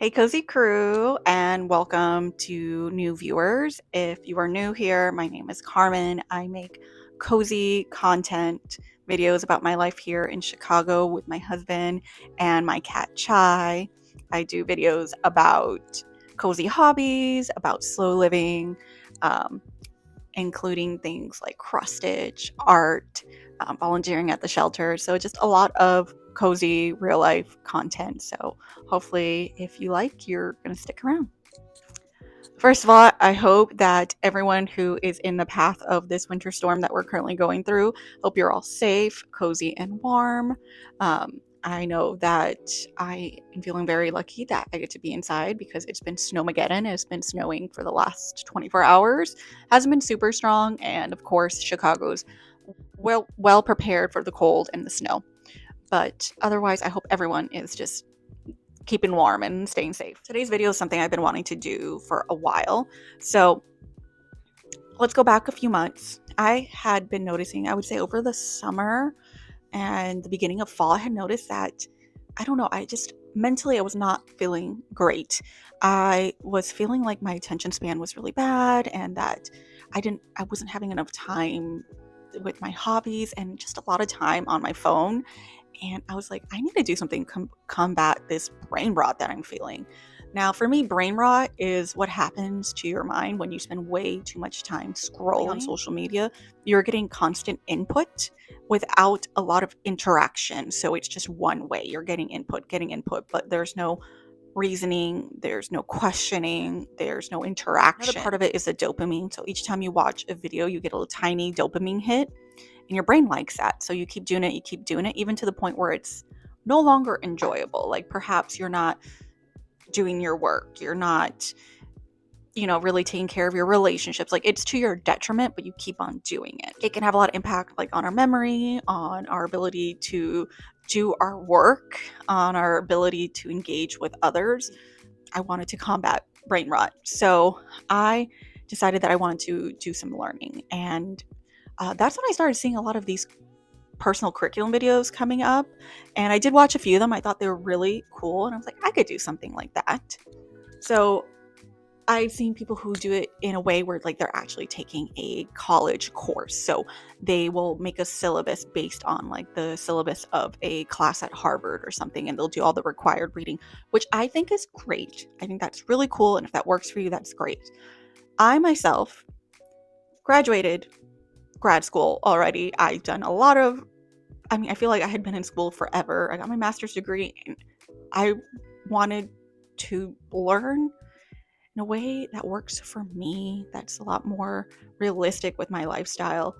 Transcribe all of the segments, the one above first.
Hey, Cozy Crew, and welcome to new viewers. If you are new here, my name is Carmen. I make cozy content videos about my life here in Chicago with my husband and my cat Chai. I do videos about cozy hobbies, about slow living, um, including things like cross stitch, art, volunteering at the shelter. So just a lot of cozy real life content. So hopefully, if you like, you're going to stick around. First of all, I hope that everyone who is in the path of this winter storm that we're currently going through, hope you're all safe, cozy, and warm. I know that I am feeling very lucky that I get to be inside because it's been snowmageddon. It's been snowing for the last 24 hours. Hasn't been super strong, and of course, Chicago's well prepared for the cold and the snow. But otherwise, I hope everyone is just keeping warm and staying safe. Today's video is something I've been wanting to do for a while. So let's go back a few months. I had been noticing, I would say over the summer and the beginning of fall, I had noticed that, I don't know, I just mentally, I was not feeling great. I was feeling like my attention span was really bad and that I wasn't having enough time with my hobbies and just a lot of time on my phone. And I was like, I need to do something combat this brain rot that I'm feeling. Now, for me, brain rot is what happens to your mind when you spend way too much time scrolling on social media. You're getting constant input without a lot of interaction. So it's just one way. You're getting input, but there's no reasoning, there's no questioning, there's no interaction. Another part of it is the dopamine. So each time you watch a video, you get a little tiny dopamine hit, and your brain likes that. So you keep doing it, even to the point where it's no longer enjoyable. Like perhaps you're not doing your work, you're not, really taking care of your relationships. Like it's to your detriment, but you keep on doing it. It can have a lot of impact, like on our memory, on our ability to do our work, on our ability to engage with others. I wanted to combat brain rot. So I decided that I wanted to do some learning. And that's when I started seeing a lot of these personal curriculum videos coming up. And I did watch a few of them. I thought they were really cool. And I was like, I could do something like that. So I've seen people who do it in a way where like they're actually taking a college course. So they will make a syllabus based on like the syllabus of a class at Harvard or something, and they'll do all the required reading, which I think is great. I think that's really cool. And if that works for you, that's great. I myself graduated grad school already. I've done a lot of, I feel like I had been in school forever. I got my master's degree and I wanted to learn in a way that works for me, that's a lot more realistic with my lifestyle.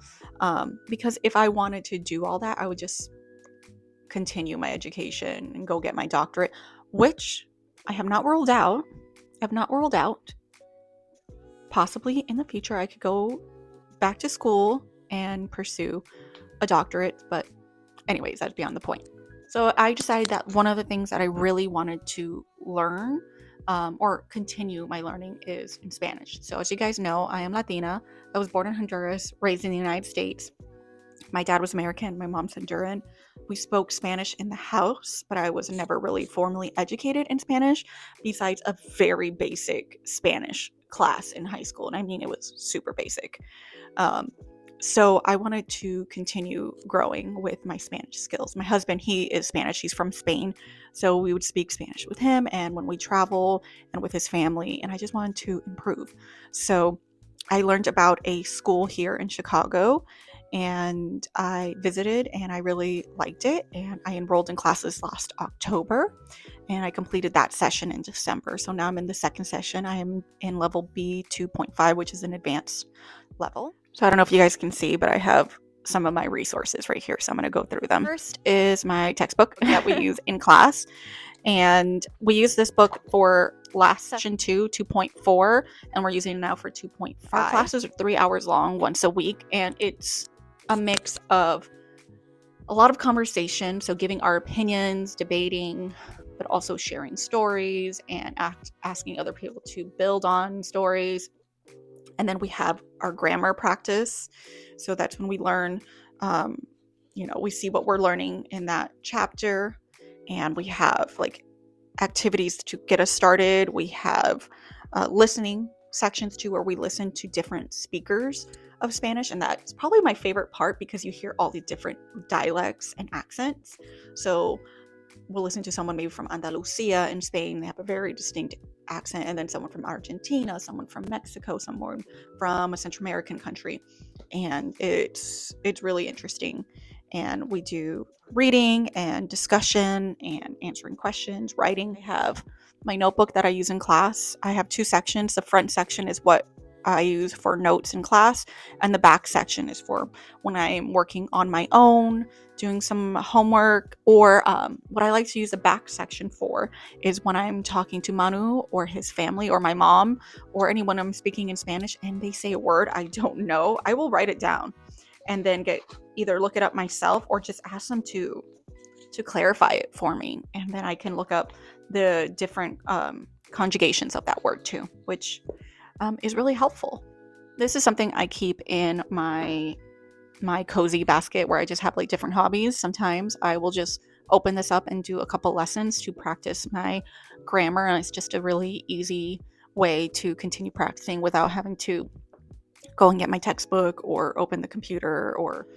Because if I wanted to do all that, I would just continue my education and go get my doctorate, which I have not ruled out. Possibly in the future, I could go back to school and pursue a doctorate, but anyways, that's beyond the point. So I decided that one of the things that I really wanted to learn or continue my learning is in Spanish. So as you guys know, I am Latina. I was born in Honduras, raised in the United States. My dad was American, my mom's Honduran. We spoke Spanish in the house, but I was never really formally educated in Spanish besides a very basic Spanish class in high school. And I mean, it was super basic. So I wanted to continue growing with my Spanish skills. My husband, he is Spanish. He's from Spain. So we would speak Spanish with him and when we travel and with his family. And I just wanted to improve. So I learned about a school here in Chicago and I visited and I really liked it. And I enrolled in classes last October and I completed that session in December. So now I'm in the second session. I am in level B 2.5, which is an advanced level. So I don't know if you guys can see, but I have some of my resources right here. So I'm going to go through them. First is my textbook that we use in class. And we use this book for last session 2.4, and we're using it now for 2.5. Our classes are 3 hours long once a week, and it's a mix of a lot of conversation, so giving our opinions, debating, but also sharing stories and asking other people to build on stories. And then we have our grammar practice. So that's when we learn, we see what we're learning in that chapter. And we have like activities to get us started. We have listening sections too, where we listen to different speakers of Spanish, and that's probably my favorite part because you hear all the different dialects and accents. So we'll listen to someone maybe from Andalusia in Spain. They have a very distinct accent, and then someone from Argentina, someone from Mexico, someone from a Central American country, and it's really interesting. And we do reading and discussion and answering questions, writing. I have my notebook that I use in class. I have two sections. The front section is what I use for notes in class, and the back section is for when I'm working on my own, doing some homework, or what I like to use the back section for is when I'm talking to Manu or his family or my mom or anyone I'm speaking in Spanish and they say a word I don't know. I will write it down and then either look it up myself or just ask them to clarify it for me, and then I can look up the different conjugations of that word too, which is really helpful. This is something I keep in my cozy basket where I just have like different hobbies. Sometimes I will just open this up and do a couple lessons to practice my grammar, and it's just a really easy way to continue practicing without having to go and get my textbook or open the computer. Or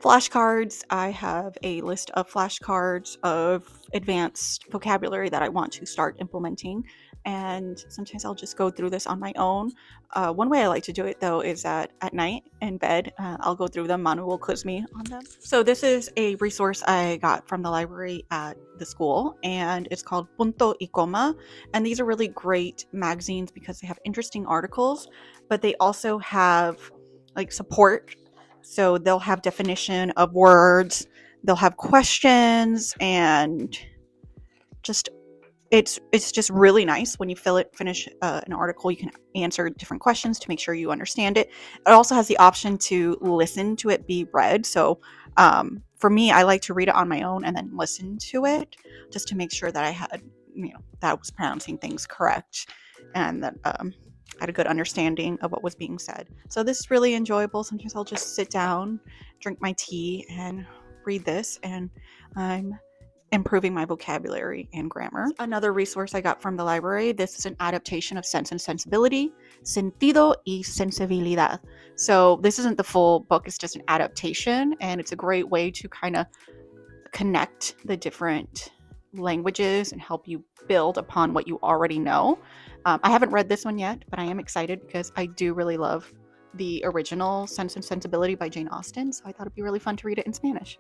flashcards. I have a list of flashcards of advanced vocabulary that I want to start implementing, and sometimes I'll just go through this on my own. One way I like to do it though is that at night in bed, I'll go through them. Manu will quiz me on them. So this is a resource I got from the library at the school, and it's called Punto y Coma, and these are really great magazines because they have interesting articles, but they also have like support. So they'll have definition of words, they'll have questions, and just it's just really nice when you finish an article. You can answer different questions to make sure you understand it. It also has the option to listen to it be read. So for me, I like to read it on my own and then listen to it just to make sure that I had, that I was pronouncing things correct, and that I had a good understanding of what was being said. So this is really enjoyable. Sometimes I'll just sit down, drink my tea, and read this, and I'm improving my vocabulary and grammar. Another resource I got from the library, this is an adaptation of Sense and Sensibility, Sentido y Sensibilidad. So this isn't the full book, it's just an adaptation, and it's a great way to kind of connect the different languages and help you build upon what you already know. I haven't read this one yet, but I am excited because I do really love the original Sense and Sensibility by Jane Austen, so I thought it'd be really fun to read it in Spanish.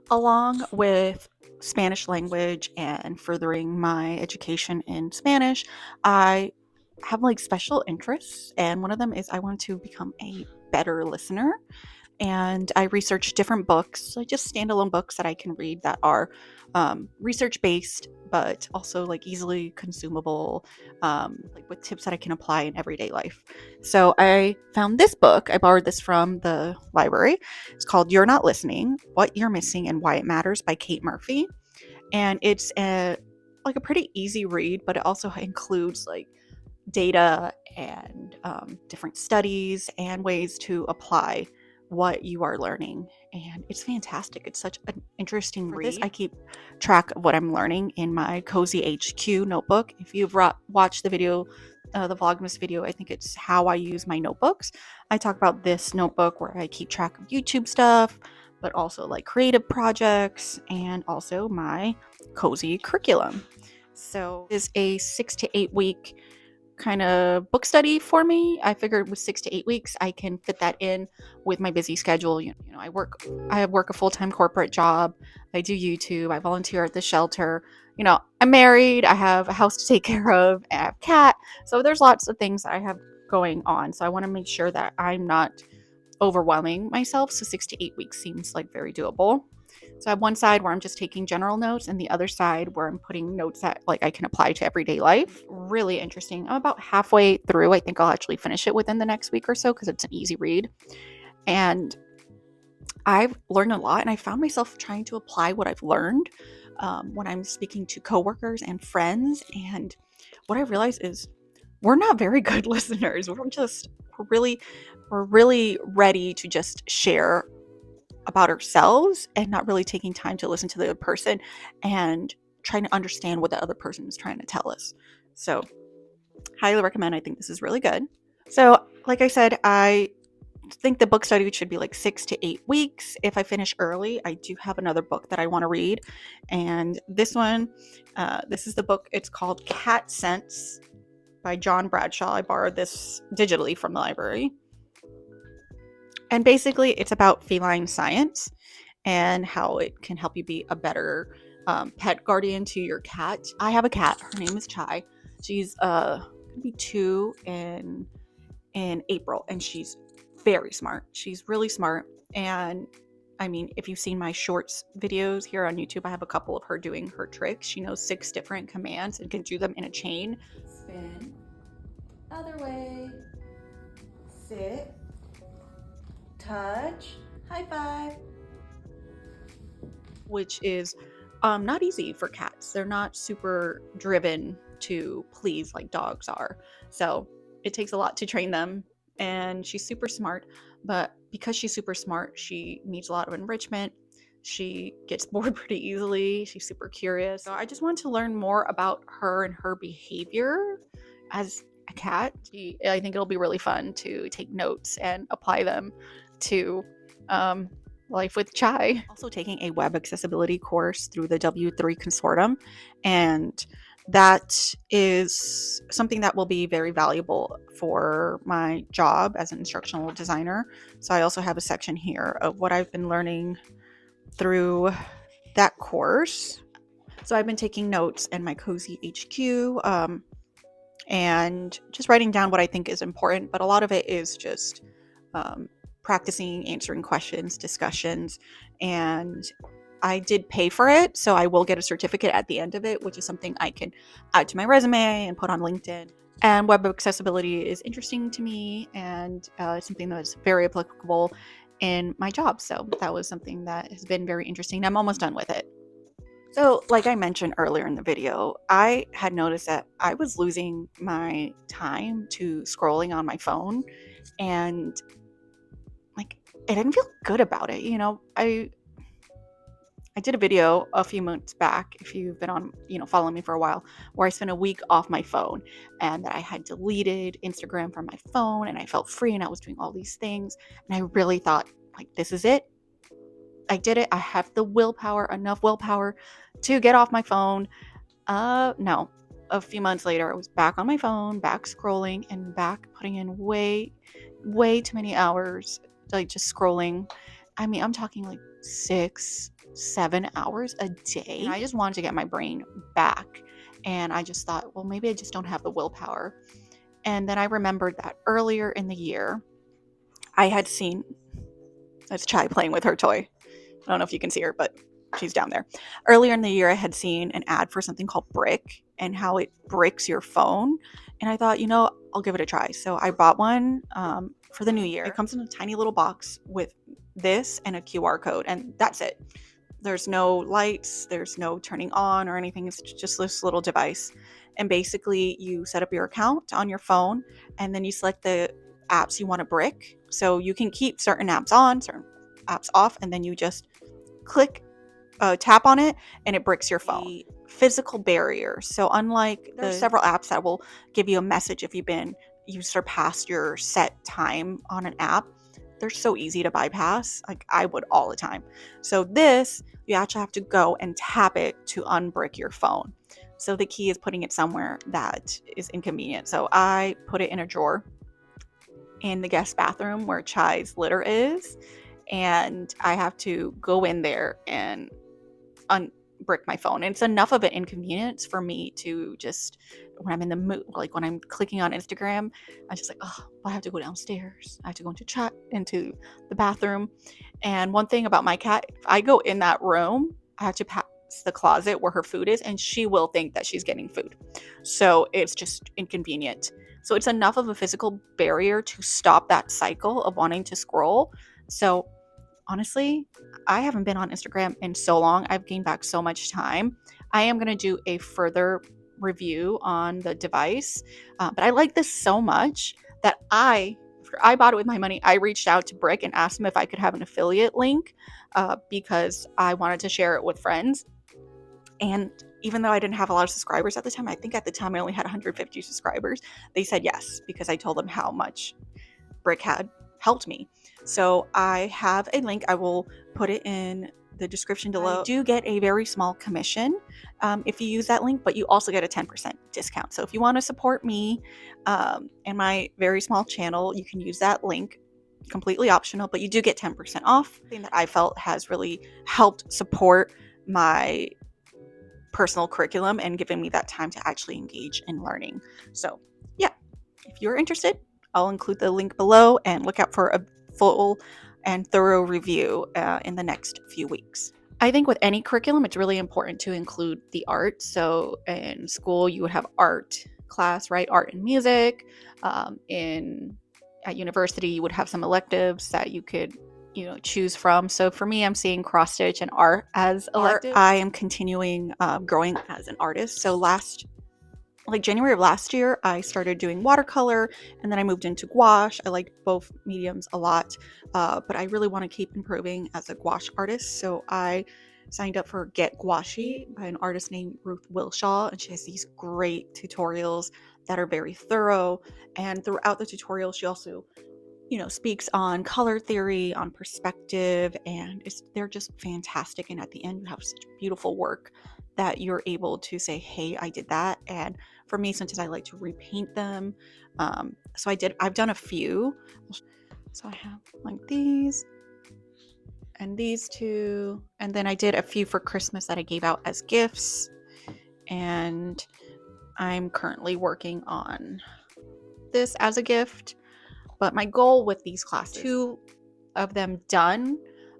Along with Spanish language and furthering my education in Spanish, I have like special interests, and one of them is I want to become a better listener. And I researched different books, like just standalone books that I can read that are research-based, but also like easily consumable, like with tips that I can apply in everyday life. So I found this book. I borrowed this from the library. It's called You're Not Listening, What You're Missing and Why It Matters by Kate Murphy. And it's a pretty easy read, but it also includes like data and different studies and ways to apply what you are learning, and it's fantastic. It's such an interesting read. For this, I keep track of what I'm learning in my Cozy HQ notebook. If you've watched the video, the Vlogmas video, I think it's how I use my notebooks. I talk about this notebook where I keep track of YouTube stuff, but also like creative projects and also my Cozy curriculum. So it's a 6 to 8 week kind of book study for me. I figured with 6 to 8 weeks, I can fit that in with my busy schedule. I work a full-time corporate job. I do YouTube. I volunteer at the shelter. I'm married. I have a house to take care of. And I have a cat. So there's lots of things that I have going on. So I want to make sure that I'm not overwhelming myself. So 6 to 8 weeks seems like very doable. So I have one side where I'm just taking general notes, and the other side where I'm putting notes that like I can apply to everyday life. Really interesting. I'm about halfway through. I think I'll actually finish it within the next week or so because it's an easy read. And I've learned a lot, and I found myself trying to apply what I've learned when I'm speaking to coworkers and friends. And what I realized is we're not very good listeners. We're really ready to just share about ourselves and not really taking time to listen to the other person and trying to understand what the other person is trying to tell us. So highly recommend. I think this is really good. So like I said, I think the book study should be like 6 to 8 weeks. If I finish early, I do have another book that I want to read. And this one, this is the book. It's called Cat Sense by John Bradshaw. I borrowed this digitally from the library. And basically, it's about feline science and how it can help you be a better pet guardian to your cat. I have a cat. Her name is Chai. She's gonna be 2 in April, and she's very smart. She's really smart. And I mean, if you've seen my shorts videos here on YouTube, I have a couple of her doing her tricks. She knows 6 different commands and can do them in a chain. Spin, other way, sit, touch, high five, which is not easy for cats. They're not super driven to please like dogs are. So it takes a lot to train them. And she's super smart, but because she's super smart, she needs a lot of enrichment. She gets bored pretty easily. She's super curious. So I just want to learn more about her and her behavior as a cat. I think it'll be really fun to take notes and apply them to life with Chai. Also taking a web accessibility course through the W3 Consortium, and that is something that will be very valuable for my job as an instructional designer. So I also have a section here of what I've been learning through that course. So I've been taking notes in my Cozy HQ and just writing down what I think is important, but a lot of it is just practicing answering questions, discussions, and I did pay for it, so I will get a certificate at the end of it, which is something I can add to my resume and put on LinkedIn. And web accessibility is interesting to me, and it's something that is very applicable in my job. So that was something that has been very interesting. I'm almost done with it. So like I mentioned earlier in the video, I had noticed that I was losing my time to scrolling on my phone, and like I didn't feel good about it. I did a video a few months back, if you've been on, following me for a while, where I spent a week off my phone and that I had deleted Instagram from my phone and I felt free and I was doing all these things. And I really thought, like, this is it. I did it. I have the willpower, enough willpower to get off my phone. No. A few months later, I was back on my phone, back scrolling, and back putting in way, way too many hours, like just scrolling. I mean, I'm talking like 6-7 hours a day. And I just wanted to get my brain back. And I just thought, well, maybe I just don't have the willpower. And then I remembered that earlier in the year, I had seen, that's Chai playing with her toy. I don't know if you can see her, but she's down there. Earlier in the year, I had seen an ad for something called Brick and how it bricks your phone. And I thought, I'll give it a try. So I bought one for the new year. It comes in a tiny little box with this and a QR code, and that's it. There's no lights, there's no turning on or anything. It's just this little device. And basically, you set up your account on your phone, and then you select the apps you want to brick. So you can keep certain apps on, certain apps off, and then you just click, tap on it, and it bricks your phone. The physical barrier. So unlike there's several apps that will give you a message if you surpassed your set time on an app. They're so easy to bypass. Like I would all the time. So this, you actually have to go and tap it to unbrick your phone. So the key is putting it somewhere that is inconvenient. So I put it in a drawer in the guest bathroom where Chai's litter is. And I have to go in there and unbrick my phone. And it's enough of an inconvenience for me to just, when I'm in the mood, like when I'm clicking on Instagram, I'm just like, oh, I have to go downstairs. I have to go into the bathroom. And one thing about my cat, if I go in that room, I have to pass the closet where her food is, and she will think that she's getting food. So it's just inconvenient. So it's enough of a physical barrier to stop that cycle of wanting to scroll. So honestly, I haven't been on Instagram in so long. I've gained back so much time. I am going to do a further review on the device. But I like this so much that I bought it with my money. I reached out to Brick and asked them if I could have an affiliate link because I wanted to share it with friends. And even though I didn't have a lot of subscribers at the time, I think at the time I only had 150 subscribers, they said yes, because I told them how much Brick had helped me. So I have a link. I will put it in the description below. I do get a very small commission if you use that link, but you also get a 10% discount. So if you want to support me and my very small channel, you can use that link. Completely optional, but you do get 10% off. Thing that I felt has really helped support my personal curriculum and giving me that time to actually engage in learning. So yeah, if you're interested, I'll include the link below, and look out for a full and thorough review in the next few weeks. I think with any curriculum, it's really important to include the art. So in school, you would have art class, right? Art and music. At university, you would have some electives that you could choose from. So for me, I'm seeing cross stitch and art as electives. I am continuing growing as an artist. So January of last year, I started doing watercolor, and then I moved into gouache. I like both mediums a lot, but I really want to keep improving as a gouache artist. So I signed up for Get Gouache by an artist named Ruth Wilshaw, and she has these great tutorials that are very thorough. And throughout the tutorial, she also speaks on color theory, on perspective, and they're just fantastic. And at the end, you have such beautiful work that you're able to say, hey, I did that. And for me, sometimes I like to repaint them. So I've done a few. So I have like these and these two. And then I did a few for Christmas that I gave out as gifts. And I'm currently working on this as a gift. But my goal with these classes, 2 of them done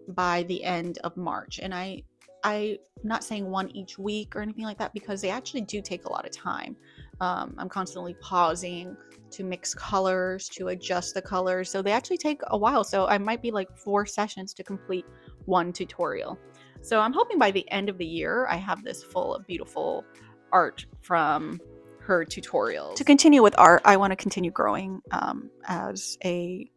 by the end of March. And I'm not saying 1 each week or anything like that, because they actually do take a lot of time. I'm constantly pausing to mix colors, to adjust the colors. So they actually take a while. So I might be like 4 sessions to complete 1 tutorial. So I'm hoping by the end of the year, I have this full of beautiful art from her tutorials. To continue with art, I want to continue growing as a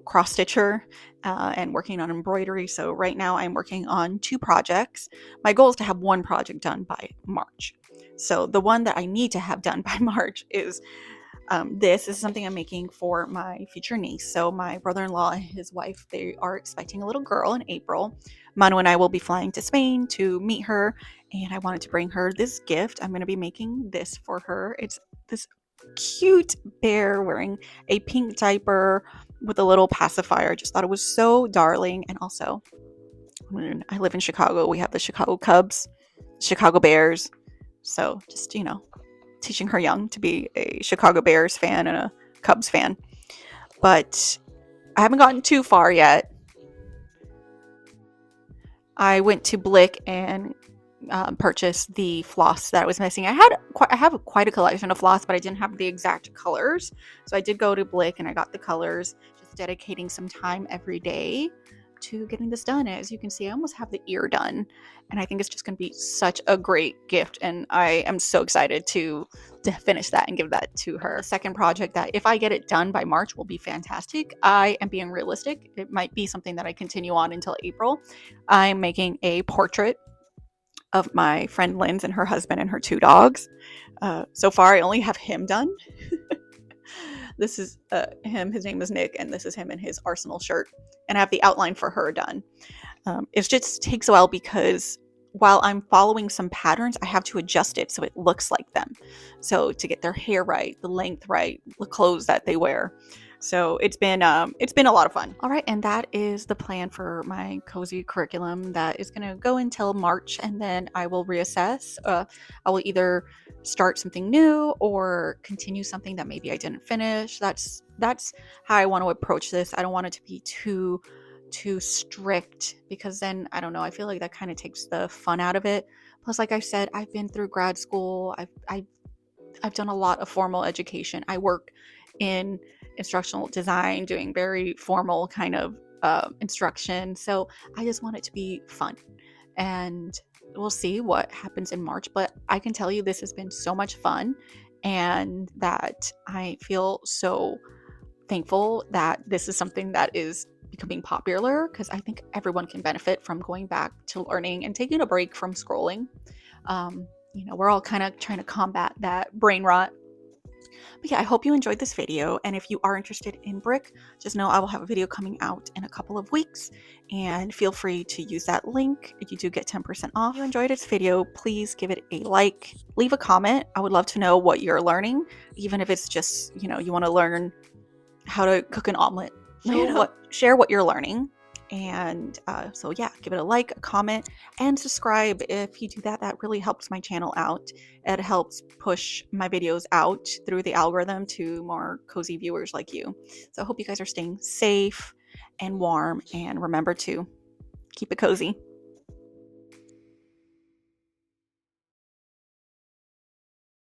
cross stitcher and working on embroidery. So right now I'm working on 2 projects. My goal is to have 1 project done by March. So the one that I need to have done by March is this is something I'm making for my future niece. So my brother-in-law and his wife, they are expecting a little girl in April. Manu and I will be flying to Spain to meet her, and I wanted to bring her this gift. I'm going to be making this for her. It's this cute bear wearing a pink diaper with a little pacifier. I just thought it was so darling. And also, when I live in Chicago, we have the Chicago Cubs, Chicago Bears. So just, teaching her young to be a Chicago Bears fan and a Cubs fan. But I haven't gotten too far yet. I went to Blick and purchased the floss that I was missing. I have quite a collection of floss, but I didn't have the exact colors. So I did go to Blick and I got the colors, just dedicating some time every day to getting this done. As you can see, I almost have the ear done, and I think it's just going to be such a great gift, and I am so excited to finish that and give that to her. The second project that, if I get it done by March, will be fantastic. I am being realistic. It might be something that I continue on until April. I'm making a portrait of my friend Lynn's and her husband and her 2 dogs. So far, I only have him done. This is him. His name is Nick, and this is him in his Arsenal shirt. And I have the outline for her done. It just takes a while because while I'm following some patterns, I have to adjust it so it looks like them. So to get their hair right, the length right, the clothes that they wear. So it's been a lot of fun. All right, and that is the plan for my cozy curriculum that is going to go until March, and then I will reassess. I will either start something new or continue something that maybe I didn't finish. That's how I want to approach this. I don't want it to be too strict, because then I don't know. I feel like that kind of takes the fun out of it. Plus, like I said, I've been through grad school. I've done a lot of formal education. I work in instructional design, doing very formal kind of instruction. So I just want it to be fun, and we'll see what happens in March. But I can tell you this has been so much fun, and that I feel so thankful that this is something that is becoming popular, because I think everyone can benefit from going back to learning and taking a break from scrolling. We're all kind of trying to combat that brain rot. But yeah, I hope you enjoyed this video. And if you are interested in brick, just know I will have a video coming out in a couple of weeks. And feel free to use that link. You do get 10% off. If you enjoyed this video, please give it a like, leave a comment. I would love to know what you're learning, even if it's just, you want to learn how to cook an omelet. Share what you're learning. And so yeah, give it a like, a comment, and subscribe. If you do that, that really helps my channel out. It helps push my videos out through the algorithm to more cozy viewers like you. So I hope you guys are staying safe and warm, and remember to keep it cozy.